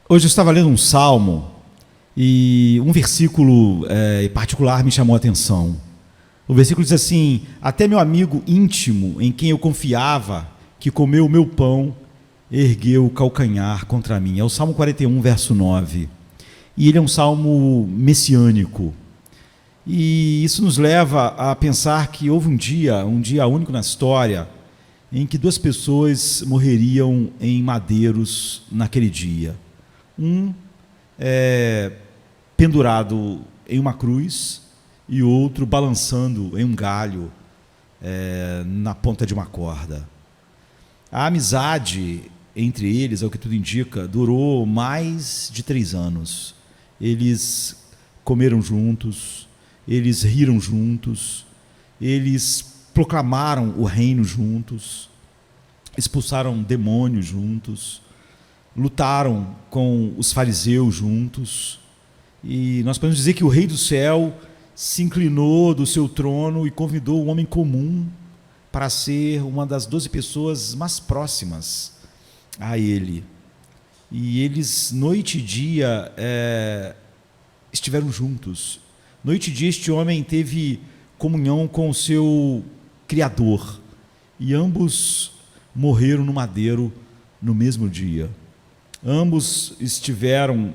Hoje eu estava lendo um salmo e um versículo em particular me chamou a atenção. O versículo diz assim: até meu amigo íntimo, em quem eu confiava, que comeu o meu pão, ergueu o calcanhar contra mim. É o Salmo 41, verso 9. E ele é um salmo messiânico. E isso nos leva a pensar que houve um dia único na história, em que duas pessoas morreriam em madeiros naquele dia. Um pendurado em uma cruz e outro balançando em um galho na ponta de uma corda. A amizade entre eles, ao que tudo indica, durou mais de 3 anos. Eles comeram juntos, eles riram juntos, eles proclamaram o reino juntos, expulsaram demônios juntos, lutaram com os fariseus juntos, e nós podemos dizer que o Rei do Céu se inclinou do seu trono e convidou o homem comum para ser uma das 12 pessoas mais próximas a ele. E eles, noite e dia, estiveram juntos. Noite e dia este homem teve comunhão com o seu Criador, e ambos morreram no madeiro no mesmo dia. Ambos estiveram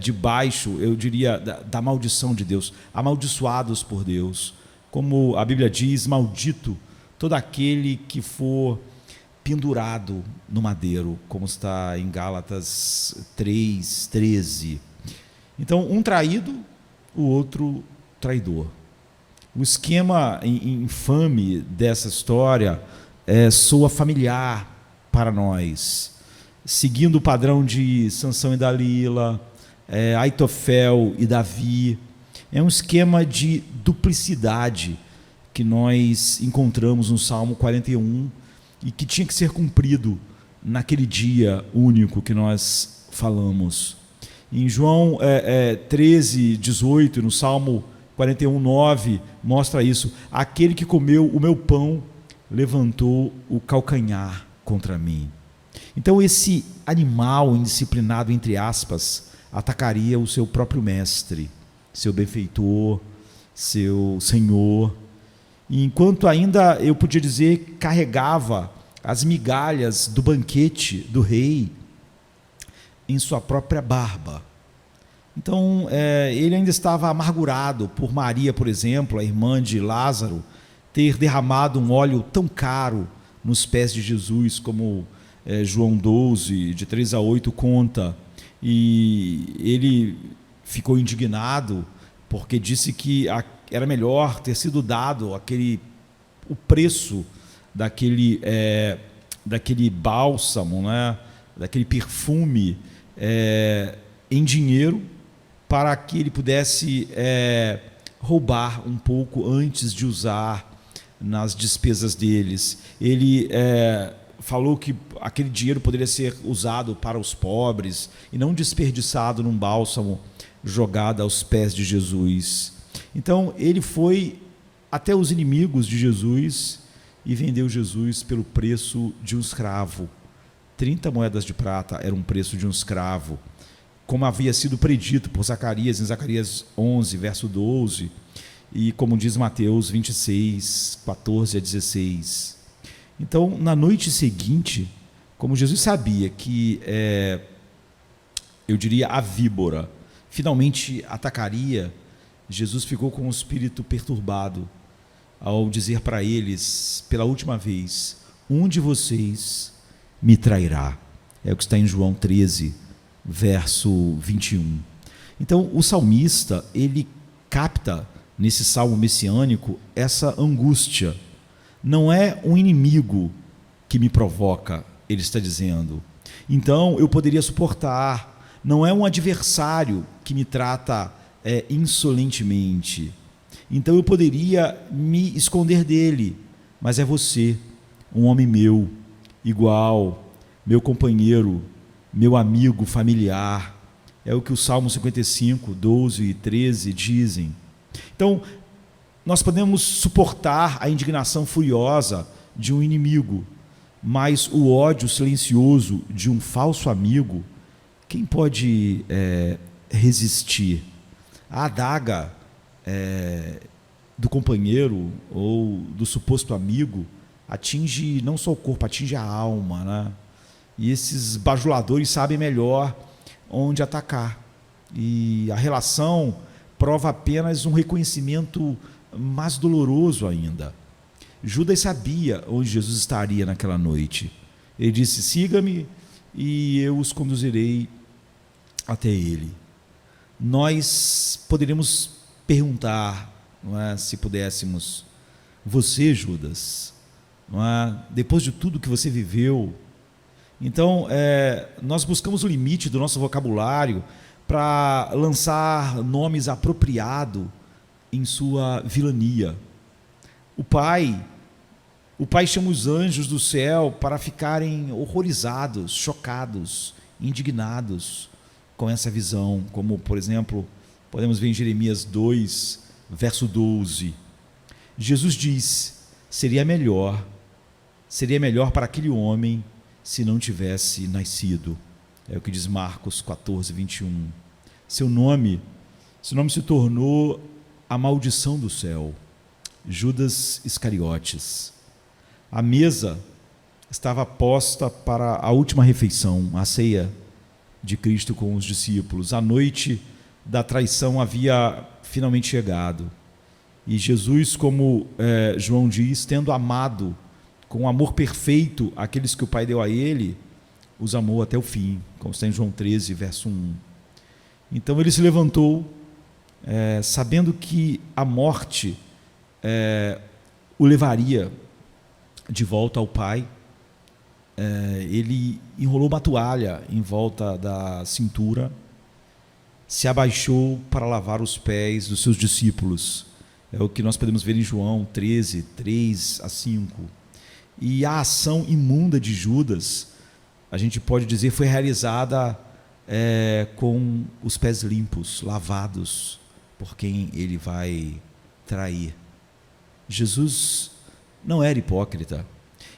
debaixo, eu diria, da maldição de Deus, amaldiçoados por Deus. Como a Bíblia diz, maldito todo aquele que for pendurado no madeiro, como está em Gálatas 3:13. Então, um traído, o outro traidor. O esquema infame dessa história soa familiar para nós, seguindo o padrão de Sansão e Dalila, Aitofel e Davi. É um esquema de duplicidade que nós encontramos no Salmo 41 e que tinha que ser cumprido naquele dia único que nós falamos. Em João 13:18, no Salmo 41:9, mostra isso: aquele que comeu o meu pão levantou o calcanhar contra mim. Então esse animal indisciplinado, entre aspas, atacaria o seu próprio mestre, seu benfeitor, seu senhor, e enquanto ainda, eu podia dizer, carregava as migalhas do banquete do rei em sua própria barba. Então ele ainda estava amargurado por Maria, por exemplo, a irmã de Lázaro, ter derramado um óleo tão caro nos pés de Jesus, como João 12, de 3-8 conta. E ele ficou indignado porque disse que era melhor ter sido dado o preço daquele bálsamo, né, daquele perfume em dinheiro, para que ele pudesse roubar um pouco antes de usar nas despesas deles. Ele falou que aquele dinheiro poderia ser usado para os pobres e não desperdiçado num bálsamo jogado aos pés de Jesus. Então ele foi até os inimigos de Jesus e vendeu Jesus pelo preço de um escravo. 30 moedas de prata era um preço de um escravo, como havia sido predito por Zacarias, em Zacarias 11, verso 12, e como diz Mateus 26, 14-16. Então, na noite seguinte, como Jesus sabia que, eu diria, a víbora finalmente atacaria, Jesus ficou com o espírito perturbado ao dizer para eles, pela última vez: um de vocês me trairá. É o que está em João 13, verso 21. Então, o salmista, ele capta nesse salmo messiânico essa angústia. Não é um inimigo que me provoca, ele está dizendo. Então, eu poderia suportar. Não é um adversário que me trata insolentemente. Então, eu poderia me esconder dele. Mas é você, um homem meu, igual, meu companheiro, meu amigo familiar. É o que o Salmo 55, 12 e 13 dizem. Então, nós podemos suportar a indignação furiosa de um inimigo, mas o ódio silencioso de um falso amigo Quem pode resistir? A adaga do companheiro ou do suposto amigo atinge não só o corpo, atinge a alma, né? E esses bajuladores sabem melhor onde atacar. E a relação prova apenas um reconhecimento mais doloroso ainda. Judas sabia onde Jesus estaria naquela noite. Ele disse: siga-me e eu os conduzirei até ele. Nós poderíamos perguntar, não é, se pudéssemos: você, Judas, não é, depois de tudo que você viveu, então nós buscamos o limite do nosso vocabulário para lançar nomes apropriados em sua vilania. O Pai chama os anjos do céu para ficarem horrorizados, chocados, indignados com essa visão, como, por exemplo, podemos ver em Jeremias 2, verso 12. Jesus diz: seria melhor para aquele homem se não tivesse nascido. É o que diz Marcos 14, 21. Seu nome se tornou a maldição do céu. Judas Iscariotes. A mesa estava posta para a última refeição, a ceia de Cristo com os discípulos. A noite da traição havia finalmente chegado. E Jesus, como João diz, tendo amado com amor perfeito aqueles que o Pai deu a ele, os amou até o fim, como está em João 13, verso 1. Então ele se levantou, sabendo que a morte o levaria de volta ao Pai. Ele enrolou uma toalha em volta da cintura, se abaixou para lavar os pés dos seus discípulos. É o que nós podemos ver em João 13, 3 a 5. E a ação imunda de Judas, a gente pode dizer, foi realizada com os pés limpos, lavados por quem ele vai trair. Jesus não era hipócrita.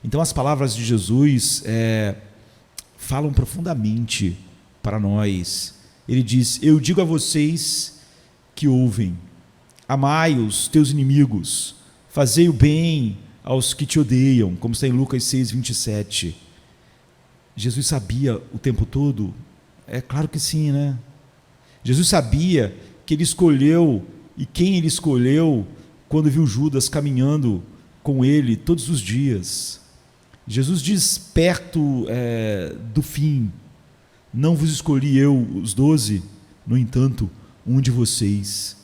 Então as palavras de Jesus falam profundamente para nós. Ele diz: eu digo a vocês que ouvem, amai os teus inimigos, fazei o bem aos que te odeiam, como está em Lucas 6, 27. Jesus sabia o tempo todo? É claro que sim, né? Jesus sabia que ele escolheu, e quem ele escolheu, quando viu Judas caminhando com ele todos os dias. Jesus diz perto do fim: não vos escolhi eu, os 12, no entanto, um de vocês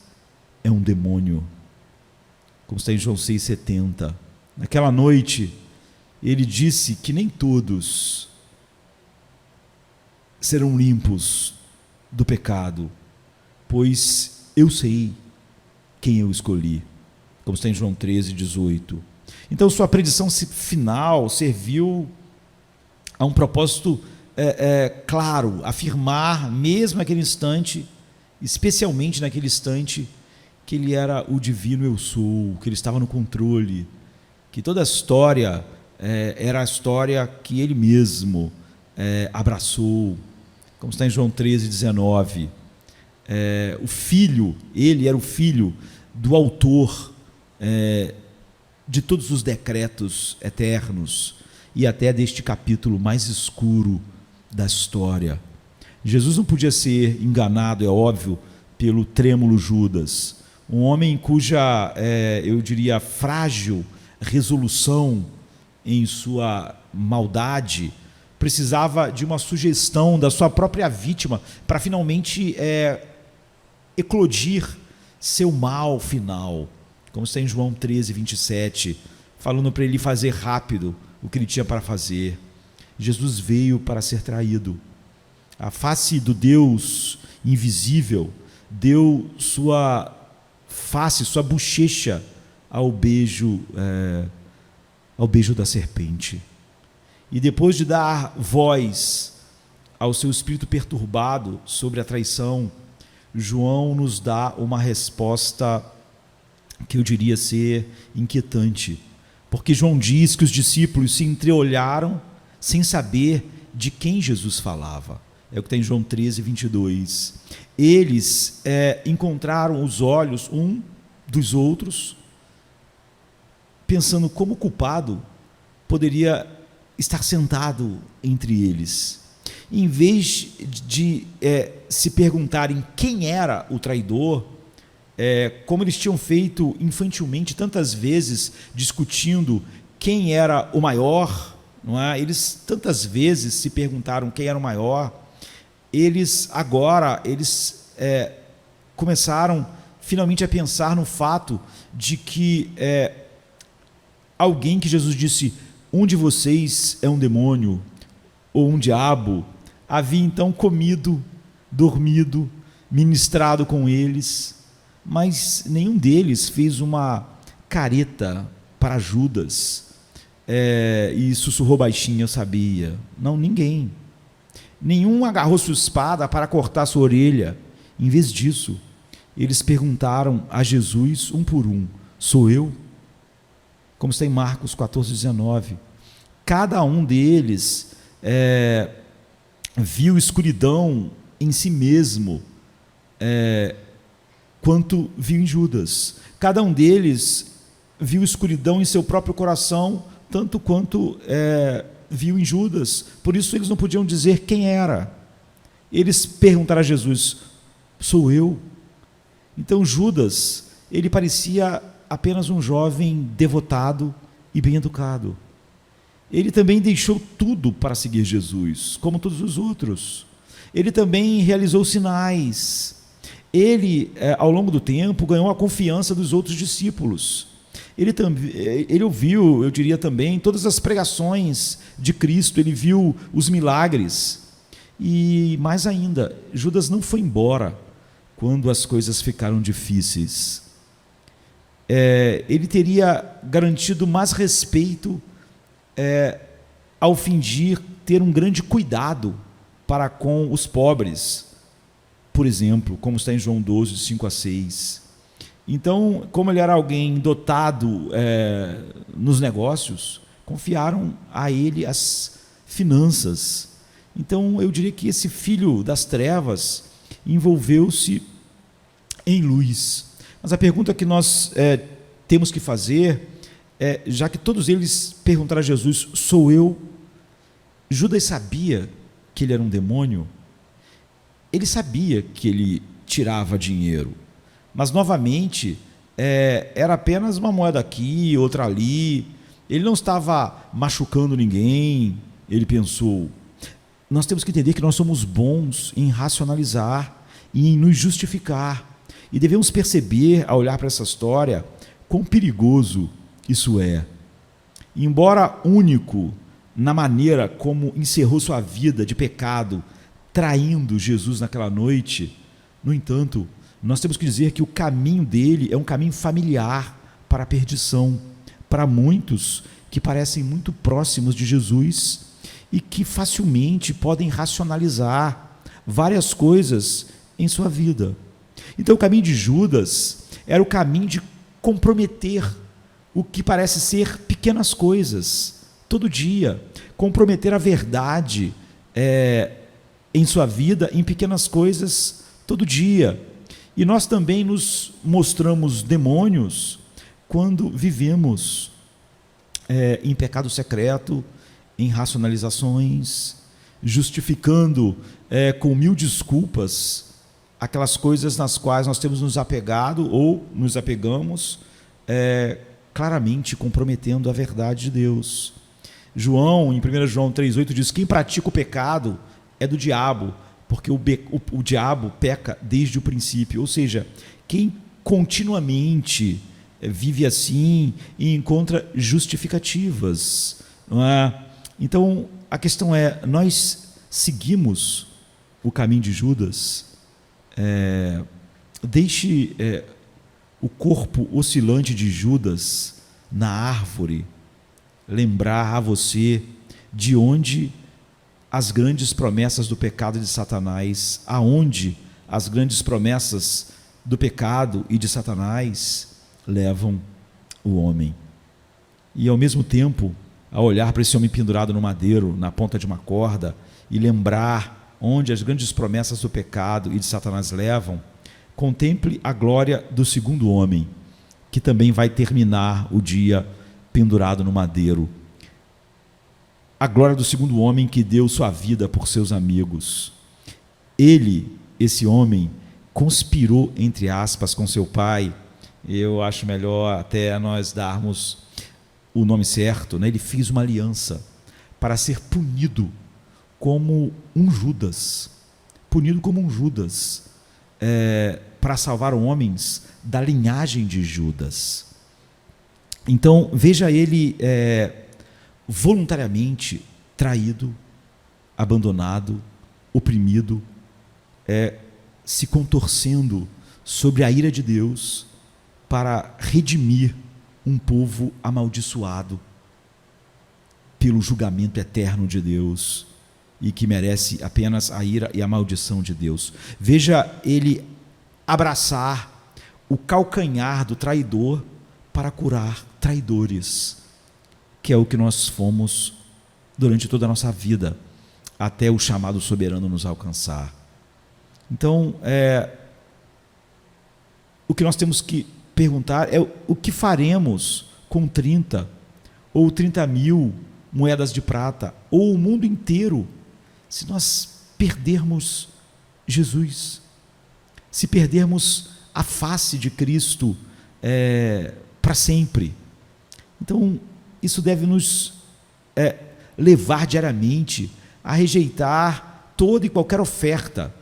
é um demônio, como está em João 6,70. Naquela noite, ele disse que nem todos serão limpos do pecado, pois eu sei quem eu escolhi, como está em João 13, 18. Então sua predição final serviu a um propósito claro, afirmar mesmo naquele instante, especialmente naquele instante, que ele era o divino eu sou, que ele estava no controle, que toda a história era a história que ele mesmo abraçou, como está em João 13, 19. O filho, ele era o filho do autor de todos os decretos eternos e até deste capítulo mais escuro da história. Jesus não podia ser enganado, é óbvio, pelo trêmulo Judas, um homem cuja, eu diria, frágil resolução em sua maldade precisava de uma sugestão da sua própria vítima para finalmente eclodir seu mal final, como está em João 13, 27, falando para ele fazer rápido o que ele tinha para fazer. Jesus veio para ser traído. A face do Deus invisível deu sua face, sua bochecha ao beijo da serpente. E depois de dar voz ao seu espírito perturbado sobre a traição, João nos dá uma resposta que eu diria ser inquietante, porque João diz que os discípulos se entreolharam sem saber de quem Jesus falava. É o que está em João 13, 22. Eles encontraram os olhos um dos outros, pensando como o culpado poderia estar sentado entre eles. Em vez de se perguntarem quem era o traidor, como eles tinham feito infantilmente tantas vezes, discutindo quem era o maior, não é? Eles tantas vezes se perguntaram quem era o maior. Eles começaram finalmente a pensar no fato de que alguém que Jesus disse, um de vocês é um demônio ou um diabo, havia então comido, dormido, ministrado com eles, mas nenhum deles fez uma careta para Judas e sussurrou baixinho, eu sabia. Não, ninguém. Nenhum agarrou sua espada para cortar sua orelha. Em vez disso, eles perguntaram a Jesus um por um, sou eu? Como está em Marcos 14, 19. Cada um deles viu escuridão em si mesmo, quanto viu em Judas. Cada um deles viu escuridão em seu próprio coração, tanto quanto viu em Judas. Por isso eles não podiam dizer quem era. Eles perguntaram a Jesus, sou eu? Então Judas, ele parecia apenas um jovem devotado e bem educado. Ele também deixou tudo para seguir Jesus, como todos os outros. Ele também realizou sinais. Ele, ao longo do tempo, ganhou a confiança dos outros discípulos. Ele ouviu, eu diria também, todas as pregações de Cristo, ele viu os milagres. E mais ainda, Judas não foi embora quando as coisas ficaram difíceis. Ele teria garantido mais respeito ao fingir ter um grande cuidado para com os pobres, por exemplo, como está em João 12, 5 a 6. Então, como ele era alguém dotado nos negócios, confiaram a ele as finanças. Então, eu diria que esse filho das trevas envolveu-se em luz. Mas a pergunta que nós temos que fazer já que todos eles perguntaram a Jesus, sou eu? Judas sabia que ele era um demônio? Ele sabia que ele tirava dinheiro, mas novamente era apenas uma moeda aqui, outra ali. Ele não estava machucando ninguém. Ele pensou. Nós temos que entender que nós somos bons em racionalizar e em nos justificar, e devemos perceber, ao olhar para essa história, quão perigoso isso é. Embora único na maneira como encerrou sua vida de pecado, traindo Jesus naquela noite, no entanto, nós temos que dizer que o caminho dele é um caminho familiar para a perdição, para muitos que parecem muito próximos de Jesus e que facilmente podem racionalizar várias coisas em sua vida. Então o caminho de Judas era o caminho de comprometer o que parece ser pequenas coisas, todo dia, comprometer a verdade em sua vida, em pequenas coisas, todo dia. E nós também nos mostramos demônios quando vivemos em pecado secreto, em racionalizações, justificando com mil desculpas aquelas coisas nas quais nós temos nos apegado ou nos apegamos, claramente comprometendo a verdade de Deus. João, em 1 João 3,8 diz, quem pratica o pecado é do diabo, porque o diabo peca desde o princípio. Ou seja, quem continuamente vive assim e encontra justificativas, não é? Então, a questão é, nós seguimos o caminho de Judas? Deixe o corpo oscilante de Judas na árvore lembrar a você de onde as grandes promessas do pecado de Satanás, aonde as grandes promessas do pecado e de Satanás levam o homem. E ao mesmo tempo, ao olhar para esse homem pendurado no madeiro, na ponta de uma corda, e lembrar onde as grandes promessas do pecado e de Satanás levam, contemple a glória do segundo homem, que também vai terminar o dia pendurado no madeiro. A glória do segundo homem que deu sua vida por seus amigos. Ele, esse homem, conspirou, entre aspas, com seu pai. Eu acho melhor até nós darmos o nome certo, né? Ele fez uma aliança para ser punido como um Judas, para salvar homens da linhagem de Judas. Então, veja ele voluntariamente traído, abandonado, oprimido, se contorcendo sobre a ira de Deus para redimir um povo amaldiçoado pelo julgamento eterno de Deus e que merece apenas a ira e a maldição de Deus. Veja ele abraçar o calcanhar do traidor para curar traidores, que é o que nós fomos durante toda a nossa vida, até o chamado soberano nos alcançar. Então, o que nós temos que perguntar é o que faremos com 30 ou 30 mil moedas de prata, ou o mundo inteiro, se nós perdermos Jesus, se perdermos a face de Cristo para sempre. Então, isso deve nos levar diariamente a rejeitar toda e qualquer oferta,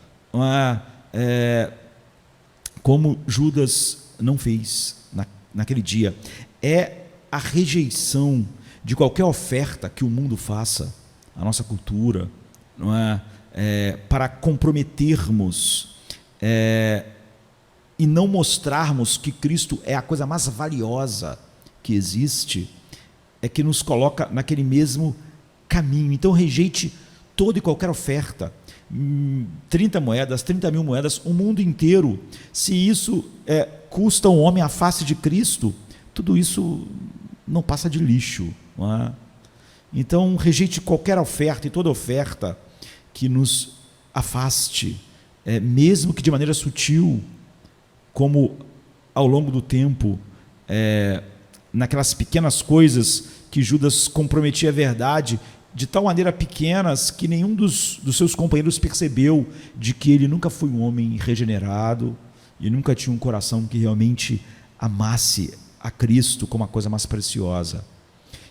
como Judas não fez naquele dia. É a rejeição de qualquer oferta que o mundo faça, a nossa cultura, não é? Para comprometermos e não mostrarmos que Cristo é a coisa mais valiosa que existe, é que nos coloca naquele mesmo caminho. Então rejeite toda e qualquer oferta, 30 moedas, 30 mil moedas, o mundo inteiro. Se isso custa um homem a face de Cristo, tudo isso não passa de lixo, não é? Então rejeite qualquer oferta e toda oferta que nos afaste, mesmo que de maneira sutil, como ao longo do tempo, naquelas pequenas coisas que Judas comprometia a verdade, de tal maneira pequenas que nenhum dos seus companheiros percebeu de que ele nunca foi um homem regenerado e nunca tinha um coração que realmente amasse a Cristo como a coisa mais preciosa.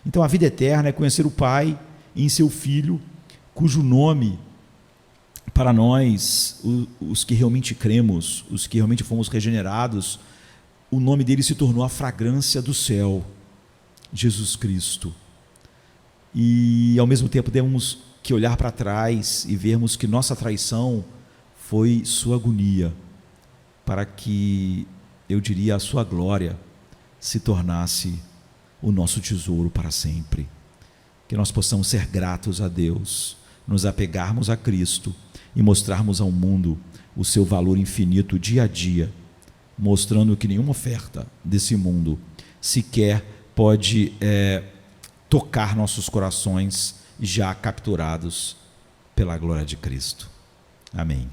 Então a vida eterna é conhecer o Pai em seu Filho, cujo nome, para nós, os que realmente cremos, os que realmente fomos regenerados, o nome dele se tornou a fragrância do céu, Jesus Cristo. E ao mesmo tempo temos que olhar para trás e vermos que nossa traição foi sua agonia, para que, eu diria, a sua glória se tornasse o nosso tesouro para sempre. Que nós possamos ser gratos a Deus, nos apegarmos a Cristo e mostrarmos ao mundo o seu valor infinito dia a dia, mostrando que nenhuma oferta desse mundo sequer pode tocar nossos corações já capturados pela glória de Cristo. Amém.